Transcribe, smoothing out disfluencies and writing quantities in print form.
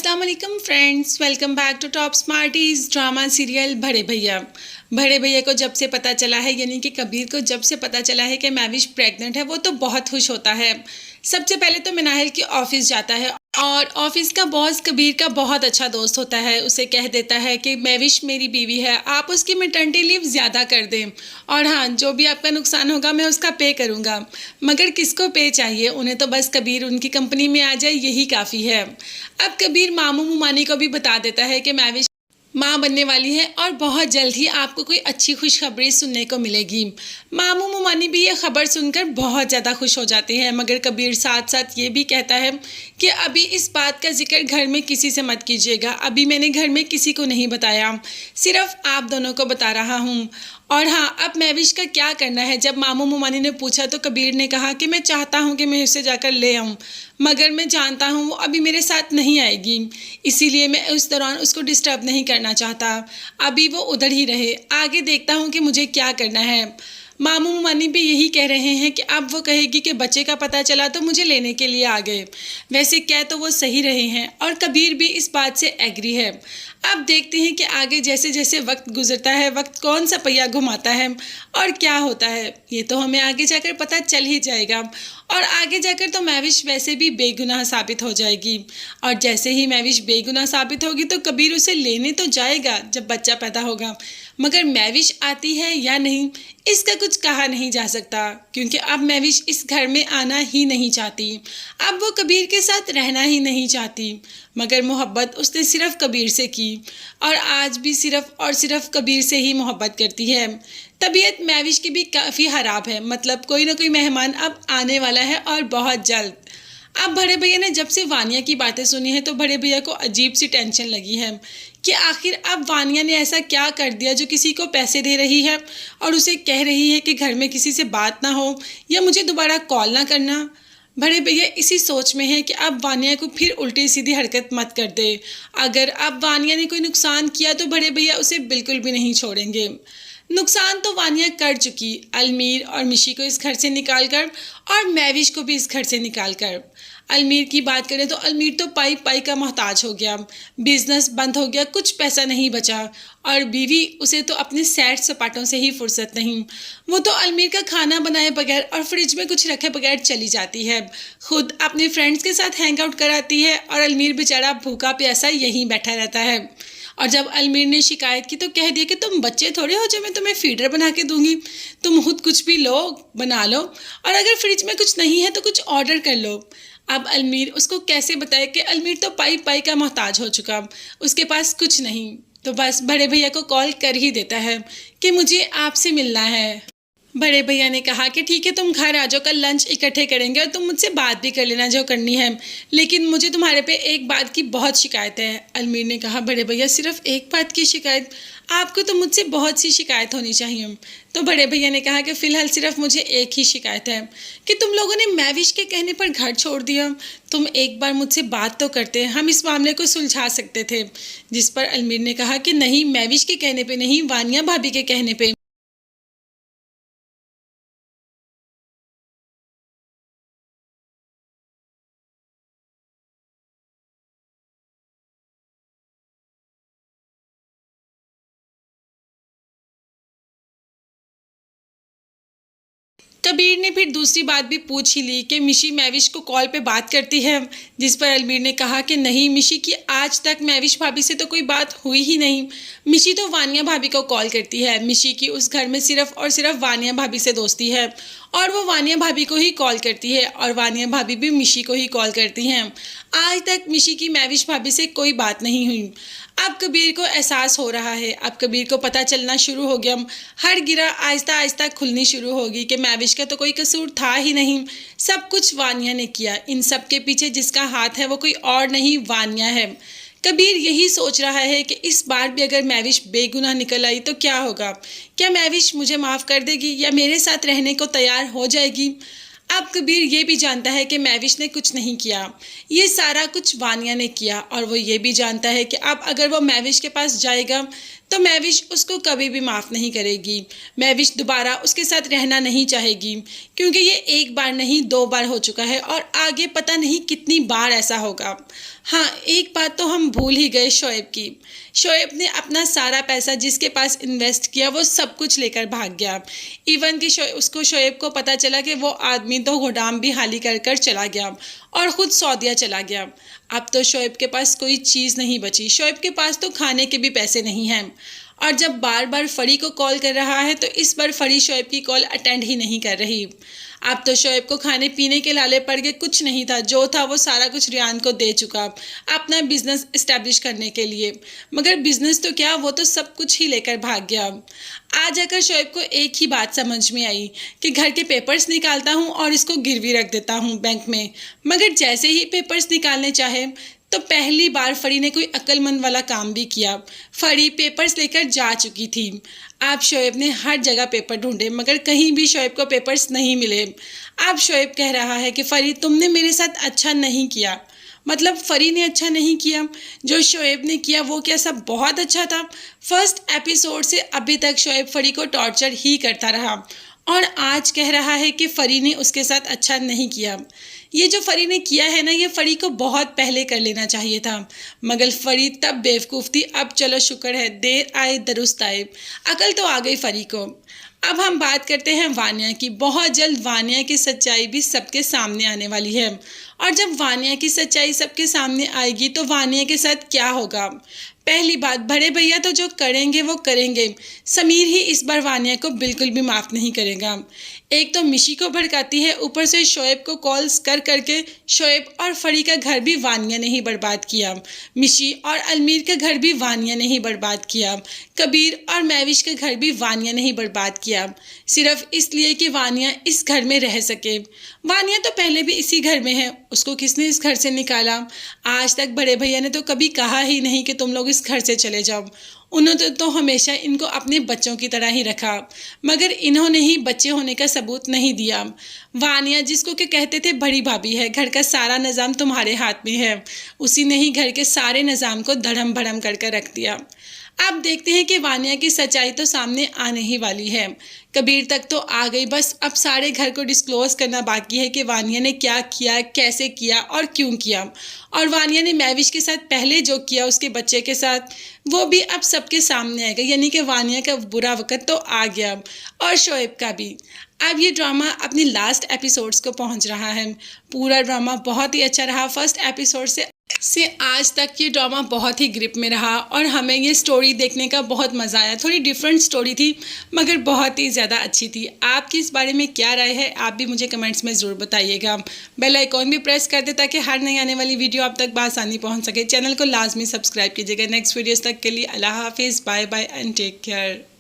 अस्सलाम वालेकुम friends, welcome back to Top Smarties drama serial बड़े भैया। बड़े भैया को जब से पता चला है, यानी कि कबीर को जब से पता चला है कि महविश प्रेग्नेंट है, वो तो बहुत खुश होता है। सबसे पहले तो मिनाहिल के ऑफिस जाता है और ऑफिस का बॉस कबीर का बहुत अच्छा दोस्त होता है। उसे कह देता है कि महविश मेरी बीवी है, आप उसकी मैटरनिटी लीव ज़्यादा कर दें और हाँ, जो भी आपका नुकसान होगा मैं उसका पे करूँगा। मगर किसको पे चाहिए, उन्हें तो बस कबीर उनकी कंपनी में आ जाए, यही काफ़ी है। अब कबीर मामू मुमानी को भी बता देता है कि महविश माँ बनने वाली है और बहुत जल्द ही आपको कोई अच्छी खुशखबरी सुनने को मिलेगी। मामू मुमानी भी ये खबर सुनकर बहुत ज़्यादा खुश हो जाते हैं, मगर कबीर साथ साथ ये भी कहता है कि अभी इस बात का जिक्र घर में किसी से मत कीजिएगा। अभी मैंने घर में किसी को नहीं बताया, सिर्फ आप दोनों को बता रहा हूँ। और हाँ, अब महविश का क्या करना है। जब मामू मुमानी ने पूछा तो कबीर ने कहा कि मैं चाहता हूँ कि मैं उसे जाकर ले आऊँ, मगर मैं जानता हूँ वो अभी मेरे साथ नहीं आएगी, इसीलिए मैं उस दौरान उसको डिस्टर्ब नहीं करना चाहता। अभी वो उधर ही रहे, आगे देखता हूँ कि मुझे क्या करना है। मामू मुमानी भी यही कह रहे हैं कि अब वो कहेगी कि बच्चे का पता चला तो मुझे लेने के लिए आ गए। वैसे कह तो वो सही रहे हैं और कबीर भी इस बात से एग्री है। अब देखते हैं कि आगे जैसे जैसे वक्त गुजरता है, वक्त कौन सा पहिया घुमाता है और क्या होता है, ये तो हमें आगे जाकर पता चल ही जाएगा। और आगे जाकर तो महविश वैसे भी बेगुनाह साबित हो जाएगी और जैसे ही महविश बेगुनाह साबित होगी तो कबीर उसे लेने तो जाएगा जब बच्चा पैदा होगा, मगर महविश आती है या नहीं इसका कुछ कहा नहीं जा सकता, क्योंकि अब महविश इस घर में आना ही नहीं चाहती। अब वो कबीर के साथ रहना ही नहीं चाहती, मगर मोहब्बत उसने सिर्फ कबीर से की और आज भी सिर्फ और सिर्फ कबीर से ही मोहब्बत करती है। तबीयत महविश की भी काफ़ी ख़राब है, मतलब कोई ना कोई मेहमान अब आने वाला है और बहुत जल्द। अब बड़े भैया ने जब से वानिया की बातें सुनी है तो बड़े भैया को अजीब सी टेंशन लगी है कि आखिर अब वानिया ने ऐसा क्या कर दिया जो किसी को पैसे दे रही है और उसे कह रही है कि घर में किसी से बात ना हो या मुझे दोबारा कॉल ना करना। बड़े भैया इसी सोच में है कि अब वानिया को फिर उल्टी सीधी हरकत मत कर दे। अगर अब वानिया ने कोई नुकसान किया तो बड़े भैया उसे बिल्कुल भी नहीं छोड़ेंगे। नुकसान तो वानिया कर चुकी, अलमीर और मिशी को इस घर से निकाल कर और महविश को भी इस घर से निकाल कर। अलमीर की बात करें तो अलमीर तो पाई पाई का मोहताज हो गया, बिजनेस बंद हो गया, कुछ पैसा नहीं बचा और बीवी उसे तो अपने सैर सपाटों से ही फुर्सत नहीं। वो तो अलमीर का खाना बनाए बगैर और फ्रिज में कुछ रखे बगैर चली जाती है, खुद अपने फ्रेंड्स के साथ हैंग आउट कराती है और अलमीर बेचारा भूखा प्यासा यहीं बैठा रहता है। और जब अलमीर ने शिकायत की तो कह दिया कि तुम बच्चे थोड़े हो जो मैं तुम्हें फीडर बना के दूंगी, तुम खुद कुछ भी लो बना लो और अगर फ्रिज में कुछ नहीं है तो कुछ ऑर्डर कर लो। अब अलमीर उसको कैसे बताए कि अलमीर तो पाई पाई का मोहताज हो चुका, उसके पास कुछ नहीं, तो बस बड़े भैया को कॉल कर ही देता है कि मुझे आपसे मिलना है। बड़े भैया ने कहा कि ठीक है, तुम घर आ जाओ, कल लंच इकट्ठे करेंगे और तुम मुझसे बात भी कर लेना जो करनी है, लेकिन मुझे तुम्हारे पे एक बात की बहुत शिकायत है। अलमीर ने कहा बड़े भैया सिर्फ एक बात की शिकायत, आपको तो मुझसे बहुत सी शिकायत होनी चाहिए। तो बड़े भैया ने कहा कि फ़िलहाल सिर्फ मुझे एक ही शिकायत है कि तुम लोगों ने महविश के कहने पर घर छोड़ दिया। तुम एक बार मुझसे बात तो करते, हम इस मामले को सुलझा सकते थे। जिस पर अलमीर ने कहा कि नहीं, महविश के कहने पर नहीं, वानिया भाभी के कहने पर। कबीर ने फिर दूसरी बात भी पूछ ही ली कि मिशी महविश को कॉल पे बात करती है, जिस पर अलमीर ने कहा कि नहीं, मिशी की आज तक महविश भाभी से तो कोई बात हुई ही नहीं। मिशी तो वानिया भाभी को कॉल करती है, मिशी की उस घर में सिर्फ और सिर्फ वानिया भाभी से दोस्ती है और वो वानिया भाभी को ही कॉल करती है और वानिया भाभी भी मिशी को ही कॉल करती हैं। आज तक मिशी की महविश भाभी से कोई बात नहीं हुई। अब कबीर को एहसास हो रहा है, अब कबीर को पता चलना शुरू हो गया, हर गिरा आहिस्ता आहिस्ता खुलनी शुरू होगी कि महविश का तो कोई कसूर था ही नहीं, सब कुछ वानिया ने किया। इन सब के पीछे जिसका हाथ है वो कोई और नहीं, वानिया है। कबीर यही सोच रहा है कि इस बार भी अगर महविश बेगुनाह निकल आई तो क्या होगा, क्या महविश मुझे माफ़ कर देगी या मेरे साथ रहने को तैयार हो जाएगी। अब कबीर ये भी जानता है कि महविश ने कुछ नहीं किया, ये सारा कुछ वानिया ने किया और वो ये भी जानता है कि अब अगर वो महविश के पास जाएगा तो महविश उसको कभी भी माफ़ नहीं करेगी। महविश दोबारा उसके साथ रहना नहीं चाहेगी, क्योंकि ये एक बार नहीं 2 बार हो चुका है और आगे पता नहीं कितनी बार ऐसा होगा। हाँ, एक बात तो हम भूल ही गए शोएब की। शोएब ने अपना सारा पैसा जिसके पास इन्वेस्ट किया वो सब कुछ लेकर भाग गया। इवन कि शोएब को पता चला कि वो आदमी तो गोदाम भी खाली कर कर चला गया और ख़ुद सऊदीया चला गया। अब तो शोएब के पास कोई चीज़ नहीं बची। शोएब के पास तो खाने के भी पैसे नहीं हैं। और जब बार बार फरी को कॉल कर रहा है तो इस बार फरी शोएब की कॉल अटेंड ही नहीं कर रही। अब तो शोएब को खाने पीने के लाले पड़ गए, कुछ नहीं था, जो था वो सारा कुछ रियान को दे चुका अपना बिजनेस इस्टेब्लिश करने के लिए। मगर बिजनेस तो क्या, वो तो सब कुछ ही लेकर भाग गया। आज आकर शोएब को एक ही बात समझ में आई कि घर के पेपर्स निकालता हूँ और इसको गिरवी रख देता हूँ बैंक में। मगर जैसे ही पेपर्स निकालने चाहे तो पहली बार फरी ने कोई अक्लमंद वाला काम भी किया। फरी पेपर्स लेकर जा चुकी थी। अब शोएब ने हर जगह पेपर ढूंढे मगर कहीं भी शोएब को पेपर्स नहीं मिले। अब शोएब कह रहा है कि फरी तुमने मेरे साथ अच्छा नहीं किया। मतलब फरी ने अच्छा नहीं किया, जो शोएब ने किया वो क्या सब बहुत अच्छा था। फर्स्ट एपिसोड से अभी तक शोएब फरी को टॉर्चर ही करता रहा और आज कह रहा है कि फरी ने उसके साथ अच्छा नहीं किया। ये जो फरी ने किया है ना, ये फरी को बहुत पहले कर लेना चाहिए था, मगर फरी तब बेवकूफ़ थी। अब चलो शुक्र है, देर आए दुरुस्त आए, अकल तो आ गई फरी को। अब हम बात करते हैं वानिया की। बहुत जल्द वानिया की सच्चाई भी सबके सामने आने वाली है और जब वानिया की सच्चाई सबके सामने आएगी तो वानिया के साथ क्या होगा। पहली बात, बड़े भैया तो जो करेंगे वो करेंगे। समीर ही इस बार वानिया को बिल्कुल भी माफ़ नहीं करेगा। एक तो मिशी को भड़काती है, ऊपर से शोएब को कॉल्स कर करके शोएब और फरी का घर भी वानिया ने ही बर्बाद किया। मिशी और अलमीर का घर भी वानिया ने ही बर्बाद किया। कबीर और महविश का घर भी वानिया ने ही बर्बाद किया, सिर्फ इसलिए कि वानिया इस घर में रह सके। वानिया तो पहले भी इसी घर में है, उसको किसने इस घर से निकाला? आज तक बड़े भैया ने तो कभी कहा ही नहीं कि तुम लोग इस घर से चले जाओ। उन्होंने तो हमेशा इनको अपने बच्चों की तरह ही रखा, मगर इन्होंने ही बच्चे होने का सबूत नहीं दिया। वानिया जिसको के कहते थे बड़ी भाभी है, घर का सारा निज़ाम तुम्हारे हाथ में है, उसी ने ही घर के सारे निज़ाम को धड़म भड़म करके रख दिया। अब देखते हैं कि वानिया की सच्चाई तो सामने आने ही वाली है। कबीर तक तो आ गई, बस अब सारे घर को डिस्क्लोज करना बाकी है कि वानिया ने क्या किया, कैसे किया और क्यों किया। और वानिया ने महविश के साथ पहले जो किया उसके बच्चे के साथ, वो भी अब सबके सामने आएगा। यानी कि वानिया का बुरा वक्त तो आ गया और शोएब का भी। अब ये ड्रामा अपनी लास्ट एपिसोड्स को पहुंच रहा है। पूरा ड्रामा बहुत ही अच्छा रहा। फर्स्ट एपिसोड से आज तक ये ड्रामा बहुत ही ग्रिप में रहा और हमें ये स्टोरी देखने का बहुत मज़ा आया। थोड़ी डिफरेंट स्टोरी थी मगर बहुत ही ज़्यादा अच्छी थी। आपकी इस बारे में क्या राय है, आप भी मुझे कमेंट्स में ज़रूर बताइएगा। बेल आइकॉन भी प्रेस कर दे ताकि हर नई आने वाली वीडियो आप तक बआसानी पहुंच सके। चैनल को लाजमी सब्सक्राइब कीजिएगा। नेक्स्ट वीडियोस तक के लिए अल्लाह हाफिज़, bye bye and take care.